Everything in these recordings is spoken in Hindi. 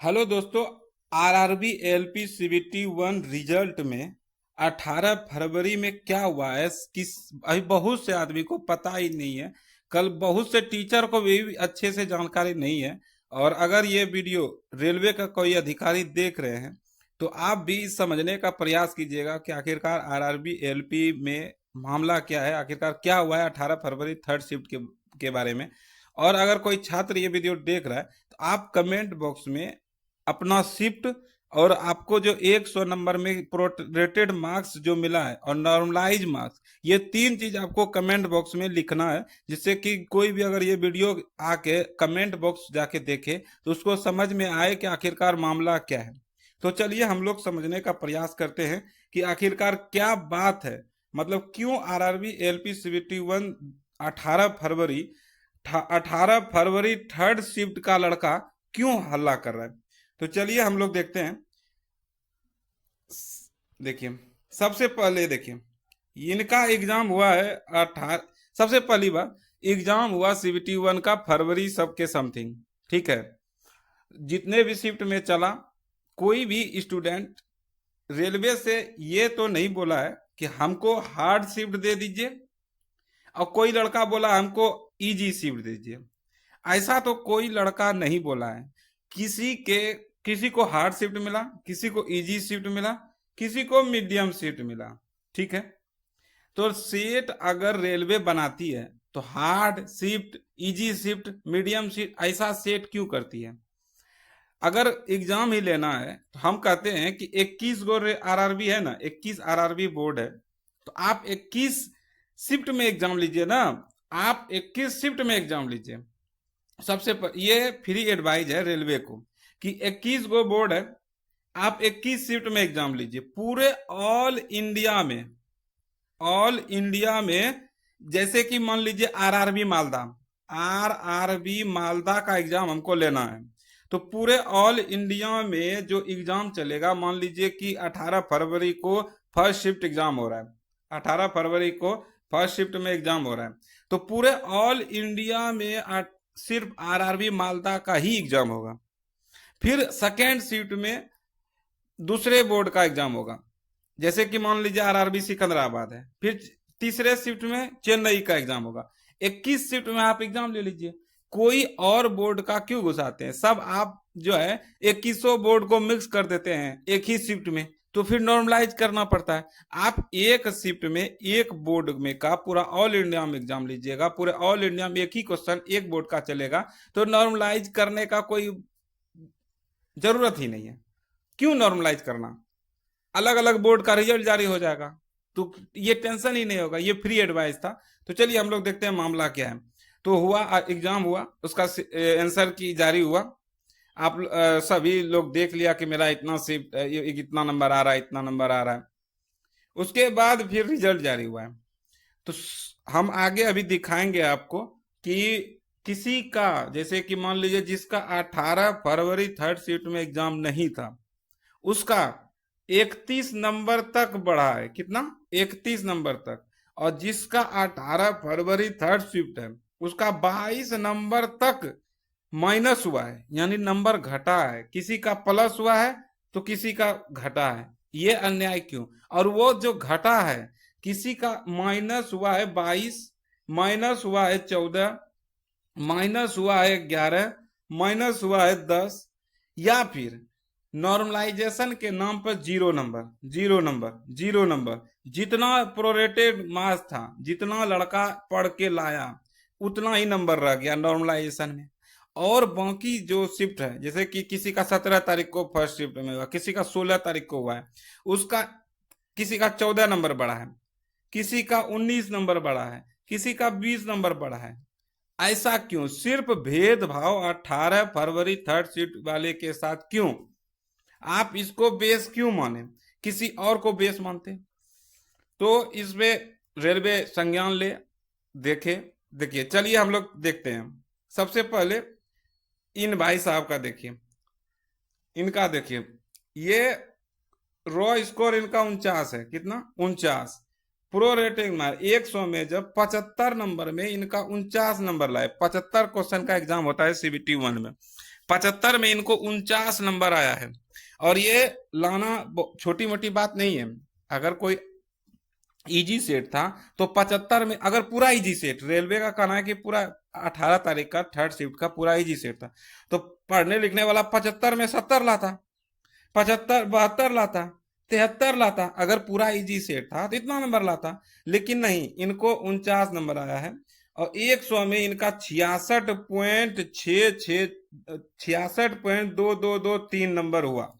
हेलो दोस्तों। RRB LP CBT one result में 18 फरवरी में क्या हुआ है किस अभी बहुत से आदमी को पता ही नहीं है। कल बहुत से टीचर को भी अच्छे से जानकारी नहीं है। और अगर ये वीडियो रेलवे का कोई अधिकारी देख रहे हैं तो आप भी इस समझने का प्रयास कीजिएगा कि आखिरकार आरआरबी एलपी में मामला क्या है, आखिरकार क्या हुआ है 18 फरवरी थर्ड शिफ्ट के बारे में। और अगर कोई छात्र ये वीडियो देख रहा है तो आप कमेंट बॉक्स में अपना शिफ्ट और आपको जो 100 नंबर में प्रोरेटेड मार्क्स जो मिला है और नॉर्मलाइज मार्क्स, ये तीन चीज आपको कमेंट बॉक्स में लिखना है, जिससे कि कोई भी अगर ये वीडियो आके कमेंट बॉक्स जाके देखे तो उसको समझ में आए कि आखिरकार मामला क्या है। तो चलिए हम लोग समझने का प्रयास करते हैं कि आखिरकार क्या बात है, मतलब क्यों आरआरबी एलपी सीबीटी वन 18 फरवरी 18 फरवरी थर्ड शिफ्ट का लड़का क्यों हल्ला कर रहा है। तो चलिए हम लोग देखते हैं। देखिए, सबसे पहले देखिए इनका एग्जाम हुआ है 18। सबसे पहली बार एग्जाम हुआ सीबीटी वन का फरवरी सबके समथिंग, ठीक है। जितने भी शिफ्ट में चला, कोई भी स्टूडेंट रेलवे से ये तो नहीं बोला है कि हमको हार्ड शिफ्ट दे दीजिए, और कोई लड़का बोला हमको इजी शिफ्ट दीजिए। ऐसा तो कोई लड़का नहीं बोला है। किसी को हार्ड शिफ्ट मिला, किसी को इजी शिफ्ट मिला, किसी को मीडियम शिफ्ट मिला, ठीक है। तो सीट अगर रेलवे बनाती है तो hard shift, easy shift, medium shift ऐसा सेट क्यों करती है। अगर एग्जाम ही लेना है तो हम कहते हैं कि 21 गो आरआरबी है ना, 21 आरआरबी बोर्ड है, तो आप 21 शिफ्ट में एग्जाम लीजिए ना। आप 21 शिफ्ट में एग्जाम लीजिए। ये फ्री एडवाइज है रेलवे को कि 21 गो बोर्ड है, आप 21 शिफ्ट में एग्जाम लीजिए पूरे ऑल इंडिया में। जैसे कि मान लीजिए आरआरबी मालदा का एग्जाम हमको लेना है, तो पूरे ऑल इंडिया में जो एग्जाम चलेगा, मान लीजिए कि 18 फरवरी को फर्स्ट शिफ्ट एग्जाम हो रहा है, 18 फरवरी को फर्स्ट शिफ्ट में एग्जाम हो रहा है, तो पूरे ऑल इंडिया में सिर्फ आरआरबी मालदा का ही एग्जाम होगा। फिर सेकेंड शिफ्ट में दूसरे बोर्ड का एग्जाम होगा, जैसे कि मान लीजिए आरआरबी सिकंदराबाद है। फिर तीसरे शिफ्ट में चेन्नई का एग्जाम होगा। 21 शिफ्ट में आप एग्जाम ले लीजिए। कोई और बोर्ड का क्यों घुसाते हैं, सब आप जो है 21 बोर्ड को मिक्स कर देते हैं एक ही शिफ्ट में, तो फिर नॉर्मलाइज करना पड़ता है। आप एक शिफ्ट में एक बोर्ड में का पूरा ऑल इंडिया में एग्जाम लीजिएगा, पूरे ऑल इंडिया में एक ही क्वेश्चन एक बोर्ड का चलेगा, तो नॉर्मलाइज करने का कोई जरूरत ही नहीं है। क्यों नॉर्मलाइज करना, अलग अलग बोर्ड का रिजल्ट जारी हो जाएगा, तो ये टेंशन ही नहीं होगा। ये फ्री एडवाइस था। तो चलिए हम लोग देखते हैं मामला क्या है। तो हुआ, एग्जाम हुआ, उसका आंसर की जारी हुआ। आप सभी लोग देख लिया कि मेरा इतना शिफ्ट, इतना नंबर आ रहा है, इतना नंबर आ रहा है। उसके बाद फिर रिजल्ट जारी हुआ है। तो हम आगे अभी दिखाएंगे आपको कि किसी का, जैसे कि मान लीजिए जिसका 18 फरवरी थर्ड शिफ्ट में एग्जाम नहीं था, उसका 31 नंबर तक बढ़ा है। कितना? 31 नंबर तक। और जिसका 18 फरवरी थर्ड शिफ्ट है, उसका 22 नंबर तक माइनस हुआ है, यानी नंबर घटा है। किसी का प्लस हुआ है तो किसी का घटा है। ये अन्याय क्यों? और वो जो घटा है, किसी का माइनस हुआ है 22, माइनस हुआ है 14, माइनस हुआ है 11, माइनस हुआ है 10, या फिर नॉर्मलाइजेशन के नाम पर zero number, zero number, zero number. जितना प्रोरेटेड मार्क्स था, जितना लड़का पढ़ के लाया, उतना ही नंबर रह गया नॉर्मलाइजेशन में। और बाकी जो शिफ्ट है, जैसे कि किसी का 17 तारीख को फर्स्ट शिफ्ट में हुआ, किसी का 16 तारीख को हुआ है, उसका किसी का 14 नंबर बढ़ा है, किसी का 19 नंबर बढ़ा है, किसी का 20 नंबर बढ़ा है। ऐसा क्यों? सिर्फ भेदभाव 18 फरवरी थर्ड शिफ्ट वाले के साथ क्यों? आप इसको बेस क्यों माने, किसी और को बेस मानते? तो इसमें रेलवे संज्ञान ले, देखे। देखिए, चलिए हम लोग देखते हैं। सबसे पहले इन भाई साहब का देखिए, इनका देखिए, ये रॉ स्कोर इनका 49 है। कितना? 49। प्रो रेटिंग मार्क 100 में जब 75 नंबर में इनका 49 नंबर लाए। 75 क्वेश्चन का एग्जाम होता है सीबीटी वन में, 75 में इनको 49 नंबर आया है। और ये लाना छोटी मोटी बात नहीं है। अगर कोई इजी सेट था तो 75 में, अगर पूरा इजी सेट, रेलवे का कहना है कि पूरा 18 तारीख का थर्ड शिफ्ट का पूरा इजी सेट था, तो पढ़ने लिखने वाला 75 में 70 लाता, 75 72 लाता, 73 लाता। अगर पूरा इजी सेट था तो इतना नंबर लाता, लेकिन नहीं, इनको 49 नंबर आया है। और 100 में इनका 66.2223 नंबर हुआ।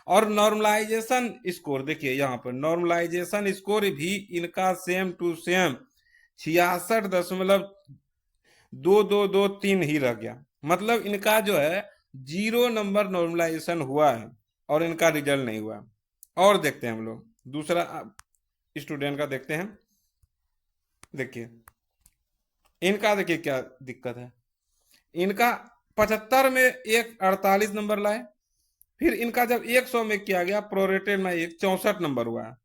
और नॉर्मलाइजेशन स्कोर देखिए, यहाँ पर नॉर्मलाइजेशन स्कोर भी इनका सेम टू सेम 66.2223 ही रह गया। मतलब इनका जो है 0 नंबर नॉर्मलाइजेशन हुआ है और इनका रिजल्ट नहीं हुआ। और देखते हैं हम लोग दूसरा स्टूडेंट का, देखते हैं। देखिए इनका, देखिए क्या दिक्कत है। इनका 75 में एक 48 नंबर लाए, फिर इनका जब 100 में किया गया प्रोरेटेड में एक 64 नंबर हुआ है।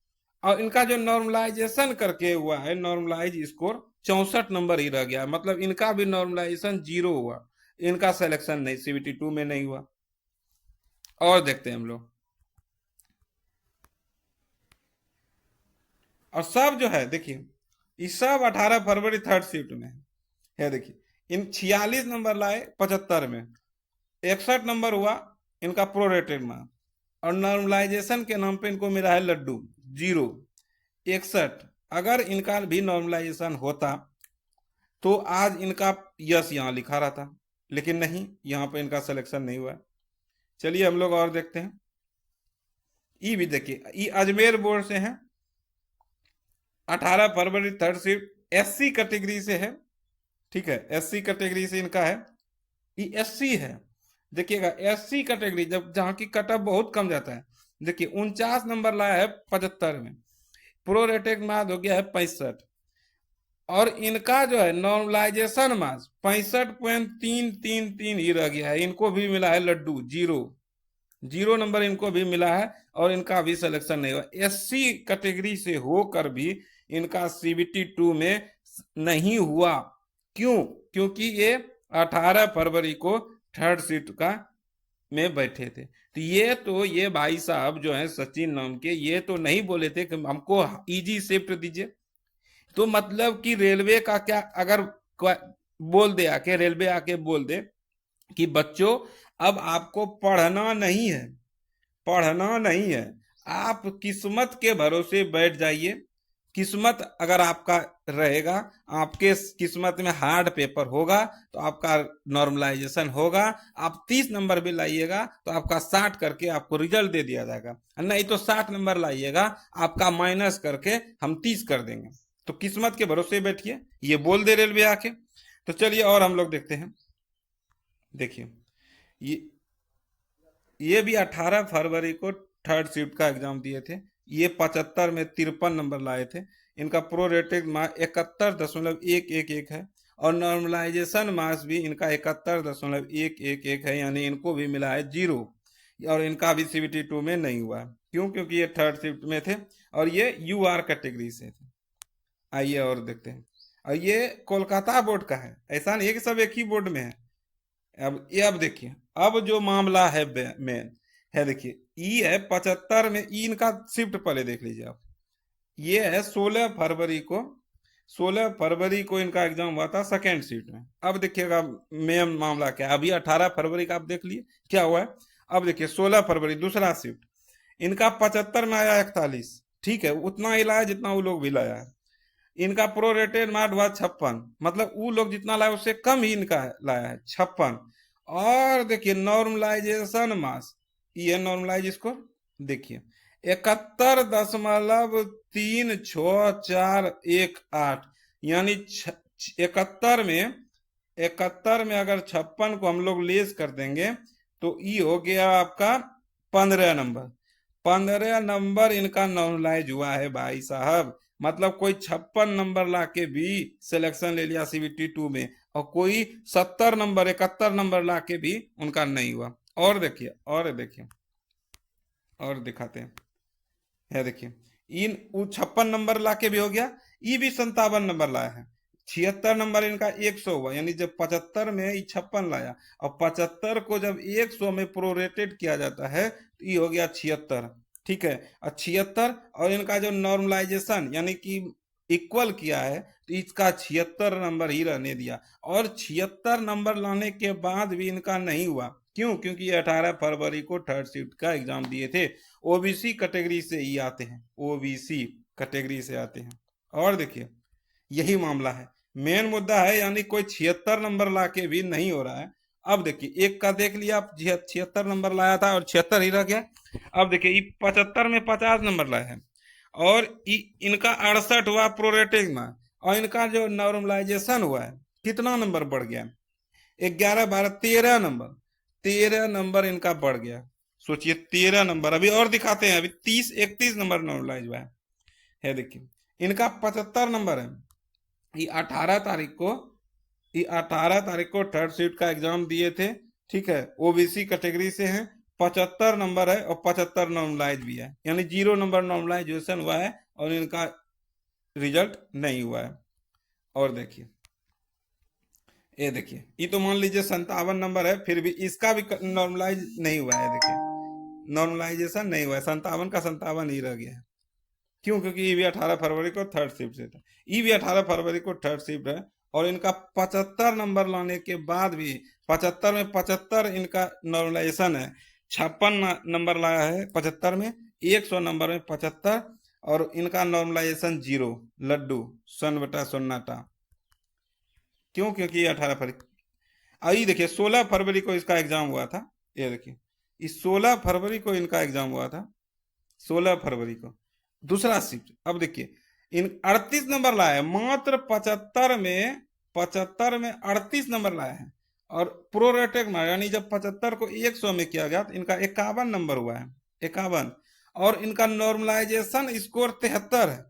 और इनका जो नॉर्मलाइजेशन करके हुआ है, नॉर्मलाइज स्कोर 64 नंबर ही रह गया। मतलब इनका भी नॉर्मलाइजेशन 0 हुआ, इनका सिलेक्शन नहीं, CBT 2 में नहीं हुआ। और देखते हैं हम लोग, और सब जो है देखिए, ये सब 18 फरवरी थर्ड शिफ्ट में है। देखिए इन 46 नंबर लाए 75 में, 61 नंबर हुआ इनका प्रोरेटेड में, और नॉर्मलाइजेशन के नाम पे इनको मिला है लड्डू 0 61। अगर इनका भी नॉर्मलाइजेशन होता तो आज इनका यस यहाँ लिखा रहा था, लेकिन नहीं, यहाँ पे इनका सिलेक्शन नहीं हुआ। चलिए हम लोग और देखते हैं। ई भी देखिए, ई अजमेर बोर्ड से है, 18 फरवरी थर्ड शिफ्ट, SC कैटेगरी से है। ठीक है, SC कैटेगरी से इनका है, ये SC है। देखिएगा SC कैटेगरी जब, जहां की कटअप बहुत कम जाता है, देखिए 49 नंबर लाया है 75 में, प्रोरेटेड मार्क्स हो गया है 65। और इनका जो है नॉर्मलाइजेशन मार्क्स 65.333 ही रह गया है। इनको भी मिला है लड्डू 0 नंबर इनको भी मिला है, और इनका भी सिलेक्शन नहीं हुआ। SC कैटेगरी से होकर भी इनका CBT 2 में नहीं हुआ। क्यों? क्योंकि ये 18 फरवरी को थर्ड शिफ्ट का में बैठे थे। तो ये भाई साहब जो है सचिन नाम के, ये तो नहीं बोले थे कि हमको इजी शिफ्ट दीजिए। तो मतलब कि रेलवे का क्या, अगर बोल दे आके, रेलवे आके बोल दे कि बच्चों अब आपको पढ़ना नहीं है, पढ़ना नहीं है, आप किस्मत के भरोसे बैठ जाइए। किस्मत अगर आपका रहेगा, आपके किस्मत में हार्ड पेपर होगा तो आपका नॉर्मलाइजेशन होगा। आप 30 नंबर भी लाइएगा तो आपका 60 करके आपको रिजल्ट दे दिया जाएगा, नहीं तो 60 नंबर लाइएगा आपका माइनस करके हम 30 कर देंगे। तो किस्मत के भरोसे बैठिए, ये बोल दे रेलवे आके। तो चलिए और हम लोग देखते हैं। देखिए ये भी 18 फरवरी को थर्ड शिफ्ट का एग्जाम दिए थे। ये 75 में 53 नंबर लाए थे। इनका प्रोरेटेड मार्क्स 71.111 है, और नॉर्मलाइजेशन मार्क्स भी इनका 71.111 है, यानी इनको भी मिला है 0। और इनका भी CBT 2 में नहीं हुआ। क्यों? क्योंकि ये थर्ड शिफ्ट में थे और ये UR कैटेगरी से थे। आइए और देखते हैं। और ये कोलकाता बोर्ड का है, ऐसा नहीं है कि सब एक ही बोर्ड में है। अब देखिए, अब जो मामला है मेन है, देखिए ई है 75 में, ई इनका शिफ्ट पहले देख लीजिए आप। ये है 16 फरवरी को, 16 फरवरी को इनका एग्जाम हुआ था सेकेंड शिफ्ट में। अब देखिएगा मेन मामला क्या है। अभी 18 फरवरी का आप देख लिए क्या हुआ है। अब देखिए 16 फरवरी दूसरा शिफ्ट, इनका 75 में आया 41। ठीक है, उतना ही लाया जितना वो लोग भी लाया है। इनका प्रोरेटेड मार्क्स हुआ 56, मतलब वो लोग जितना लाया उससे कम ही इनका लाया है 56। और देखिए नॉर्मलाइजेशन मार्क्स, ये नॉर्मलाइज स्कोर देखिए 71.36418, यानी 71 में अगर 56 को हम लोग लेस कर देंगे तो ये हो गया आपका 15 नंबर। 15 नंबर इनका नॉर्मलाइज हुआ है भाई साहब। मतलब कोई 56 नंबर लाके भी सिलेक्शन ले लिया CBT 2 में, और कोई 70 नंबर 71 नंबर लाके भी उनका नहीं हुआ। और देखिए, और देखिए, और दिखाते हैं। है देखिए, इन 56 नंबर लाके भी हो गया, ये भी 57 नंबर लाया है। 76 नंबर इनका 100 हुआ, यानी जब 75 में ये 56 लाया और 75 को जब 100 में प्रोरेटेड किया जाता है तो ये हो गया 76। ठीक है, और 76 और इनका जो नॉर्मलाइजेशन यानी कि इक्वल किया है तो इसका 76 नंबर ही रहने दिया। और 76 नंबर लाने के बाद भी इनका नहीं हुआ, क्यों? क्योंकि ये 18 फरवरी को थर्ड शिफ्ट का एग्जाम दिए थे। ओबीसी कैटेगरी से ही आते हैं, ओबीसी कैटेगरी से आते हैं। और देखिए यही मामला है, मेन मुद्दा है, यानी कोई 76 नंबर ला के भी नहीं हो रहा है। अब देखिए एक का देख लिया, 76 नंबर लाया था और 76 ही रह गया। अब देखिए ये 75 में 50 नंबर लाया है और इनका 68 हुआ प्रोरेटिंग में, और इनका जो नॉर्मलाइजेशन हुआ है कितना नंबर बढ़ गया? 11 12 13 नंबर, 13 नंबर इनका बढ़ गया। सोचिए 13 नंबर। अभी और दिखाते हैं, अभी 30 31 नंबर नॉर्मलाइज हुआ है। देखिए इनका 75 नंबर है। ये 18 तारीख को, ये 18 तारीख को थर्ड शिफ्ट का एग्जाम दिए थे। ठीक है, ओबीसी कैटेगरी से हैं, 75 नंबर है और 75 नॉर्मलाइज भी है, यानी 0 नंबर नॉर्मलाइजेशन हुआ है और इनका रिजल्ट नहीं हुआ है। और देखिए ये देखिए, ये तो मान लीजिए 57 नंबर है, फिर भी इसका भी नॉर्मलाइज नहीं हुआ है। देखिए नॉर्मलाइजेशन नहीं हुआ है, 57 का 57 ही रह गया है। क्यों? क्योंकि ये भी 18 फरवरी को थर्ड शिफ्ट से था, ये भी 18 फरवरी को थर्ड शिफ्ट है। और इनका 75 नंबर लाने के बाद भी 75 में 75 इनका नॉर्मलाइजेशन है। 56 नंबर लाया है 75 में, 100 नंबर में 75, और इनका नॉर्मलाइजेशन 0, लड्डू सन बटा सन्नाटा। क्यों? क्योंकि ये 18 फरवरी। आई देखिए 16 फरवरी को इसका एग्जाम हुआ था। ये देखिए इस 16 फरवरी को इनका एग्जाम हुआ था, 16 फरवरी को दूसरा शिफ्ट। अब देखिए इन 38 नंबर लाया है, मात्र 75 में 38 नंबर लाया है। और प्रोरेटेड में यानी जब 75 को 100 में किया गया तो इनका 51 नंबर हुआ है, 51। और इनका नॉर्मलाइजेशन स्कोर 73 है।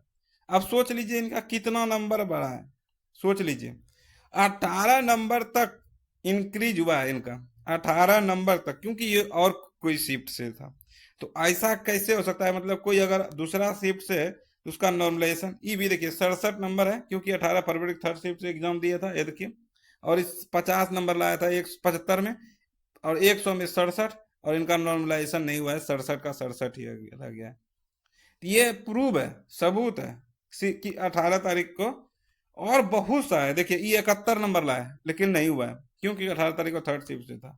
अब सोच लीजिए इनका कितना नंबर बढ़ा है, सोच लीजिए 18 नंबर तक इंक्रीज हुआ है इनका, 18 नंबर तक, क्योंकि ये और कोई शिफ्ट से था। तो ऐसा कैसे हो सकता है? मतलब कोई अगर दूसरा शिफ्ट से तो उसका नॉर्मलाइजेशन, ये भी देखिए 67 नंबर है, क्योंकि 18 फरवरी थर्ड शिफ्ट से एग्जाम दिया था। ये देखिए, और इस 50 नंबर लाया था 75 में, और 100 में 67, और इनका नॉर्मलाइजेशन नहीं हुआ है, 67 का 67 ही रह गया है। ये प्रूव है, सबूत है कि 18 तारीख को। और बहुत सा है, देखिए ये 71 नंबर लाया है लेकिन नहीं हुआ है, क्योंकि 18 तारीख को थर्ड शिफ्ट से था।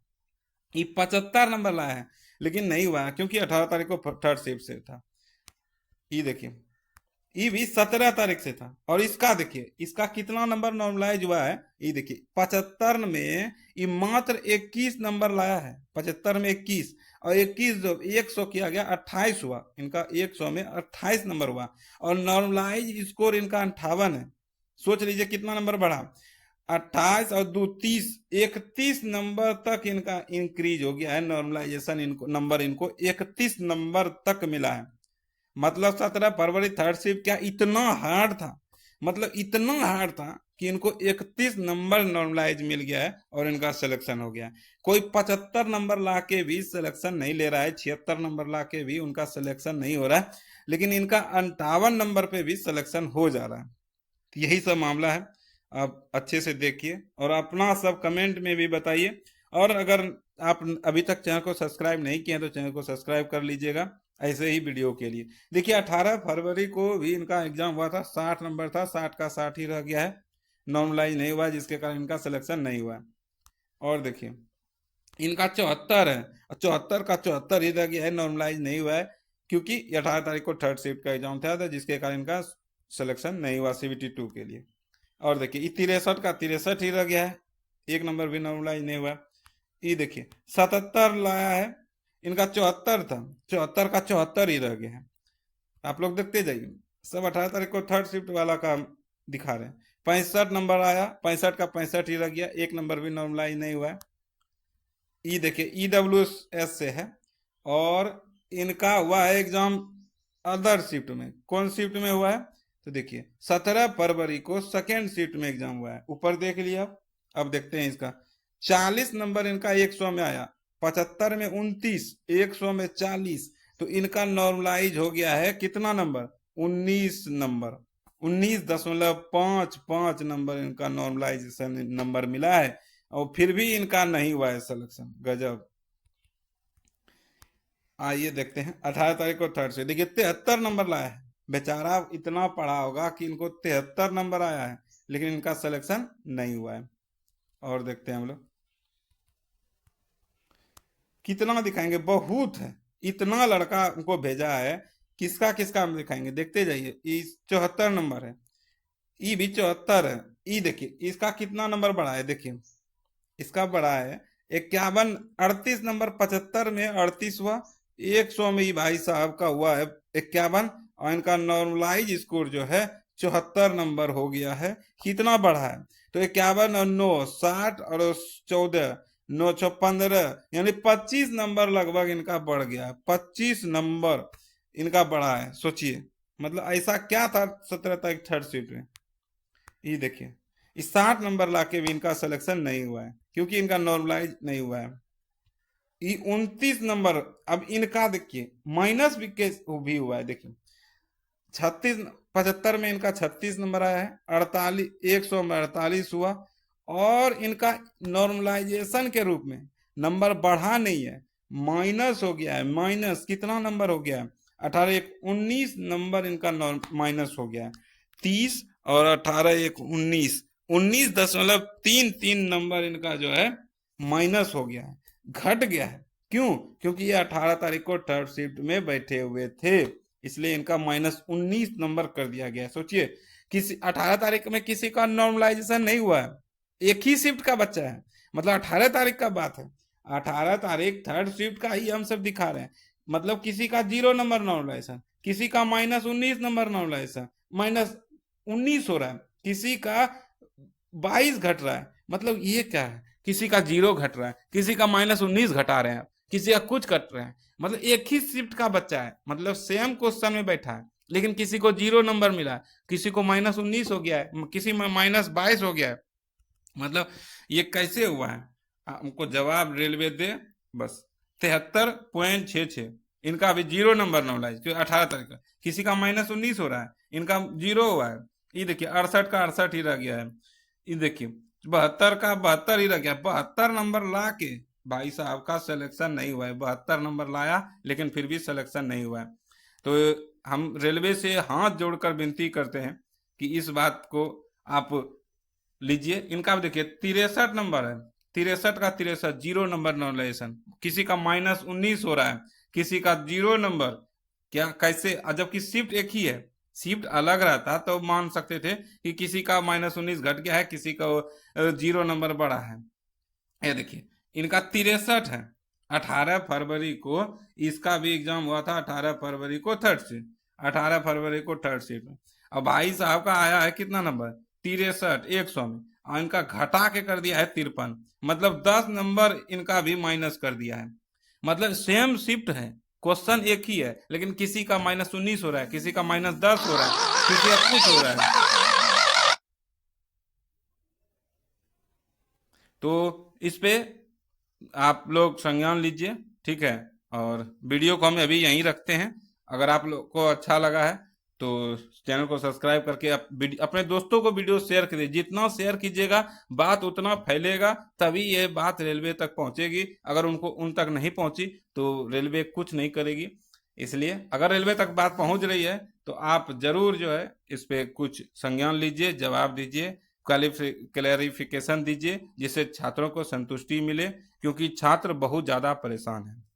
ये 75 नंबर लाया है लेकिन नहीं हुआ है, क्योंकि 18 तारीख को थर्ड शिफ्ट से था। ये देखिए ये भी 17 तारीख से था। और इसका देखिए इसका कितना नंबर नॉर्मलाइज हुआ है, ये देखिए 75 में ये मात्र 21 नंबर लाया है, 75 में 21, और 21 जो 100 किया गया 28 हुआ, इनका 100 में 28 नंबर हुआ। और नॉर्मलाइज स्कोर इनका 58 है। सोच लीजिए कितना नंबर बढ़ा, 28 और 2 30, 31 नंबर तक इनका इंक्रीज हो गया है नॉर्मलाइजेशन। इनको नंबर इनको 31 नंबर तक मिला है। मतलब 17 फरवरी थर्ड शिफ्ट क्या इतना हार्ड था, मतलब इतना हार्ड था कि इनको 31 नंबर नॉर्मलाइज मिल गया है और इनका सिलेक्शन हो गया है। कोई 75 नंबर ला के भी सिलेक्शन नहीं ले रहा है, 76 नंबर ला के भी उनका सिलेक्शन नहीं हो रहा है, लेकिन इनका 58 नंबर पे भी सिलेक्शन हो जा रहा है। यही सब मामला है, आप अच्छे से देखिए और अपना सब कमेंट में भी बताइए। और अगर आप अभी तक चैनल को सब्सक्राइब नहीं किए तो चैनल को सब्सक्राइब कर लीजिएगा ऐसे ही वीडियो के लिए। देखिए 18 फरवरी को भी इनका एग्जाम हुआ था, 60 नंबर था, 60 का 60 ही रह गया है, नॉर्मलाइज नहीं हुआ, जिसके कारण इनका सिलेक्शन नहीं हुआ। और देखिए इनका 74 है, 74 का 74 ही रह गया है, नॉर्मलाइज नहीं हुआ है, क्योंकि 18 तारीख को थर्ड शिफ्ट का एग्जाम था, जिसके कारण इनका सिलेक्शन नहीं हुआ CBT 2 के लिए। और देखिए ये 63 का 63 ही रह गया है, एक नंबर भी नॉर्मलाइज नहीं हुआ। ये देखिए 77 लाया है, इनका 74 था, 74 का 74 ही रह गया है। आप लोग देखते जाइए, सब 18 तारीख को थर्ड शिफ्ट वाला का दिखा रहे हैं। 65 नंबर आया, 65 का 65 ही रह गया, एक नंबर भी नॉर्मलाइज नहीं हुआ है। ये देखिए EWS से है और इनका हुआ है एग्जाम अदर शिफ्ट में। कौन शिफ्ट में हुआ है तो देखिए 17 फरवरी को सेकेंड शिफ्ट में एग्जाम हुआ है, ऊपर देख लिया। अब देखते हैं इसका 40 नंबर इनका 100 में आया, 75 में 29, 100 में 40, तो इनका नॉर्मलाइज हो गया है कितना नंबर, 19 नंबर। 19.55 नंबर इनका नॉर्मलाइजेशन नंबर मिला है, और फिर भी इनका नहीं हुआ है सिलेक्शन। गजब। आइए देखते हैं 18 तारीख को थर्ड से, देखिए 73 नंबर लाया है। बेचारा इतना पढ़ा होगा कि इनको 73 नंबर आया है, लेकिन इनका सिलेक्शन नहीं हुआ है। और देखते हैं हम लोग कितना दिखाएंगे, बहुत है, इतना लड़का उनको भेजा है, किसका किसका हम दिखाएंगे, देखते जाइए। ई 74 नंबर है, ई भी 74 है। ई देखिए इसका कितना नंबर बढ़ा है, देखिए इसका बढ़ा है 51, 38 नंबर, 75 में 38 हुआ, 100 में ही भाई साहब का हुआ है 51, और इनका नॉर्मलाइज स्कोर जो है 74 नंबर हो गया है। कितना बढ़ा है, तो 51 और 9 60, और 14 9 6 15, यानी 25 नंबर लगभग इनका बढ़ गया है। 25 नंबर इनका बढ़ा है, सोचिए मतलब ऐसा क्या था 17 तारीख थर्ड सीट में। ये देखिए इस 60 नंबर लाके भी इनका सिलेक्शन नहीं हुआ है, क्योंकि इनका नॉर्मलाइज नहीं हुआ है। ये 29 नंबर, अब इनका देखिए माइनस भी हुआ है, देखिए 36, 75 में इनका 36 नंबर आया है, 48 100 में 48 हुआ, और इनका नॉर्मलाइजेशन के रूप में नंबर बढ़ा नहीं है, माइनस हो गया है। माइनस कितना नंबर हो गया है, 18 1 19 नंबर इनका माइनस हो गया है। 30 और 18 1 19, 19.33 नंबर इनका जो है माइनस हो गया है, घट गया है। क्यों, क्योंकि ये 18 तारीख को थर्ड शिफ्ट में बैठे हुए थे, इसलिए इनका -19 नंबर कर दिया गया। सोचिए किसी 18 तारीख में किसी का नॉर्मलाइजेशन नहीं हुआ है, एक ही शिफ्ट का बच्चा है, मतलब 18 तारीख का बात है। 18 तारीख थर्ड शिफ्ट का ही हम सब दिखा रहे हैं, मतलब किसी का 0 नंबर नॉर्मलाइजेशन, किसी का -19 नंबर नॉर्मलाइजेशन, -19 हो रहा है, किसी का 22 घट रहा है। मतलब ये क्या है, किसी का 0 घट रहा है, किसी का -19 घटा रहे हैं, किसी का कुछ घट रहे हैं। मतलब एक ही शिफ्ट का बच्चा है, मतलब सेम क्वेश्चन में बैठा है, लेकिन किसी को 0 नंबर मिला है, किसी को -19 हो गया है, किसी में -22 हो गया है। मतलब ये कैसे हुआ है, हमको जवाब रेलवे दे बस। 73.66 इनका अभी 0 नंबर नॉर्मलाइज, 18 तारीख का। किसी का -19 हो रहा है, इनका 0 हुआ है। ये देखिए 68 का 68 ही रह गया है। ये देखिए 72 का 72 ही रह गया। 72 नंबर ला के भाई साहब का सिलेक्शन नहीं हुआ है। 72 नंबर लाया, लेकिन फिर भी सिलेक्शन नहीं हुआ है। तो हम रेलवे से हाथ जोड़कर विनती करते हैं कि इस बात को आप लीजिए। इनका भी देखिए 63 नंबर है, 63 का 63, 0 नंबर नॉर्मलाइजेशन। किसी का -19 हो रहा है, किसी का 0 नंबर। क्या कैसे, जबकि शिफ्ट एक ही है, शिफ्ट अलग रहता तो मान सकते थे कि किसी का -19 घट गया है, किसी का 0 नंबर बढ़ा है। ये देखिए इनका 63 है। 18 फरवरी को इसका भी एग्जाम हुआ था, 18 फरवरी को थर्ड सीट, 18 फरवरी को थर्ड सीट में। अब भाई साहब का आया है कितना नंबर, 63 100 में, और इनका घटा के कर दिया है 53, मतलब 10 नंबर इनका भी माइनस कर दिया है। मतलब सेम शिफ्ट है, क्वेश्चन एक ही है, लेकिन किसी का -19 हो रहा है, किसी का -10 हो रहा है, किसी का कुछ हो रहा है। तो इस पे आप लोग संज्ञान लीजिए, ठीक है। और वीडियो को हम अभी यहीं रखते हैं। अगर आप लोग को अच्छा लगा है तो चैनल को सब्सक्राइब करके अपने दोस्तों को वीडियो शेयर करिए। जितना शेयर कीजिएगा बात उतना फैलेगा, तभी ये बात रेलवे तक पहुंचेगी। अगर उनको उन तक नहीं पहुंची तो रेलवे कुछ नहीं करेगी। इसलिए अगर रेलवे तक बात पहुंच रही है तो आप जरूर जो है इस पे कुछ संज्ञान लीजिए, जवाब दीजिए, क्लैरिफिकेशन दीजिए, जिससे छात्रों को संतुष्टि मिले, क्योंकि छात्र बहुत ज्यादा परेशान है।